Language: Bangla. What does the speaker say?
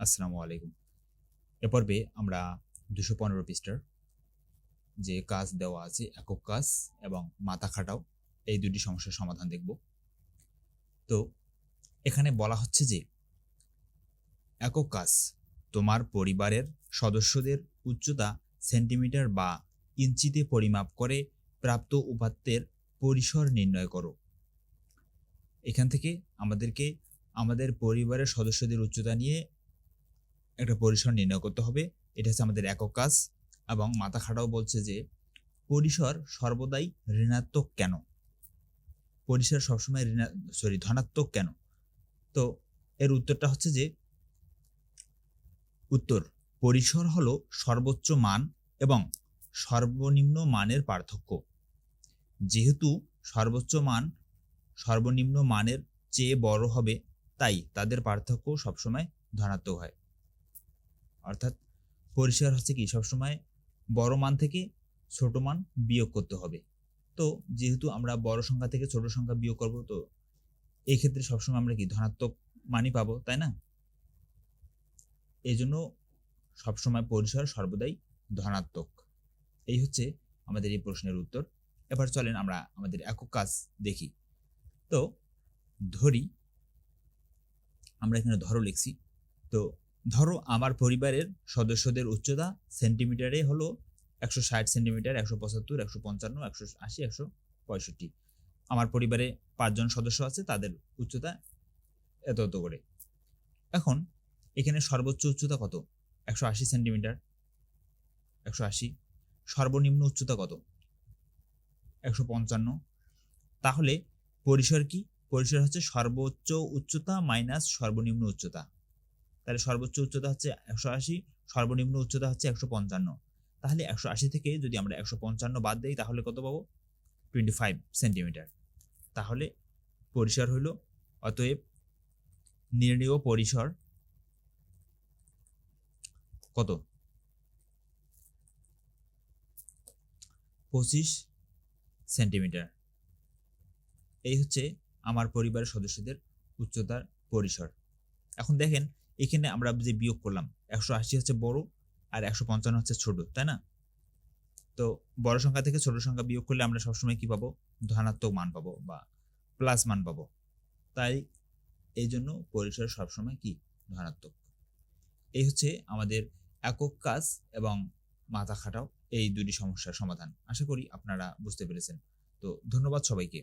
আসসালামু আলাইকুম। এ পর্বে আমরা ২১৫ পৃষ্ঠার যে কাজ দেওয়া আছে, একক কাজ এবং মাথা খাটাও, এই ২টি সমস্যার সমাধান দেখব। তো এখানে বলা হচ্ছে যে একক কাজ, তোমার পরিবারের সদস্যদের উচ্চতা সেন্টিমিটার বা ইঞ্চিতে পরিমাপ করে প্রাপ্ত উপাত্তের পরিসর নির্ণয় করো। এখান থেকে আমাদেরকে আমাদের পরিবারের সদস্যদের উচ্চতা নিয়ে একটা পরিসর নির্ণয় করতে হবে। এটা হচ্ছে আমাদের একক কাজ। এবং মাথা খাটাও বলছে যে পরিসর সর্বদাই ঋণাত্মক কেন? পরিসর সবসময় ধনাত্মক কেন? তো এর উত্তরটা হচ্ছে যে উত্তর, পরিসর হলো সর্বোচ্চ মান এবং সর্বনিম্ন মানের পার্থক্য। যেহেতু সর্বোচ্চ মান সর্বনিম্ন মানের চেয়ে বড় হবে, তাই তাদের পার্থক্য সবসময় ধনাত্মক হয়। অর্থাৎ পরিসর হচ্ছে কি, সবসময় বড় মান থেকে ছোট মান বিয়োগ করতে হবে। তো যেহেতু আমরা বড় সংখ্যা থেকে ছোট সংখ্যা বিয়োগ করব, তো এই ক্ষেত্রে সবসময় আমরা কি ধনাত্মক মানই পাবো, তাই না? এই জন্য সবসময় পরিসর সর্বদাই ধনাত্মক। এই হচ্ছে আমাদের এই প্রশ্নের উত্তর। এবার চলেন আমরা আমাদের একক কাজ দেখি। তো ধরি, আমরা এখানে ধরো লিখছি। তো ধরো আমার পরিবারের সদস্যদের উচ্চতা সেন্টিমিটারে হলো ১৬০ সেন্টিমিটার, ১৭৫, ১৫৫, ১৮০, ১৬৫। আমার পরিবারে ৫ জন সদস্য আছে, তাদের উচ্চতা এত এত করে। এখন এখানে সর্বোচ্চ উচ্চতা কত? ১৮০ সেন্টিমিটার, ১৮০। সর্বনিম্ন উচ্চতা কত? ১৫৫। তাহলে পরিসর কি? পরিসর হচ্ছে সর্বোচ্চ উচ্চতা মাইনাস সর্বনিম্ন উচ্চতা। তাহলে সর্বোচ্চ উচ্চতা হচ্ছে ১৮০, সর্বনিম্ন উচ্চতা হচ্ছে ১৫৫। তাহলে ১৮০ থেকে যদি আমরা ১৫৫ বাদ দেই, তাহলে কত পাবো? 25 সেন্টিমিটার। তাহলে পরিসর হইল, অতএব নির্ণেয় পরিসর কত? 25 সেন্টিমিটার। এই হচ্ছে আমার পরিবারের সদস্যদের উচ্চতার পরিসর। এখন দেখেন, এখানে আমরা যে বিয়োগ করলাম, ১৮০ হচ্ছে বড় আর ১৫৫ হচ্ছে ছোট, তাই না? তো বড় সংখ্যা থেকে ছোট সংখ্যা বিয়োগ করলে আমরা সবসময় কি পাবো? ধনাত্মক মান পাবো বা প্লাস মান পাবো। তাই এই জন্য পরিসর সবসময় কি? ধনাত্মক। এই হচ্ছে আমাদের একক কাজ এবং মাথা খাটাও, এই দুটি সমস্যার সমাধান। আশা করি আপনারা বুঝতে পেরেছেন। তো ধন্যবাদ সবাইকে।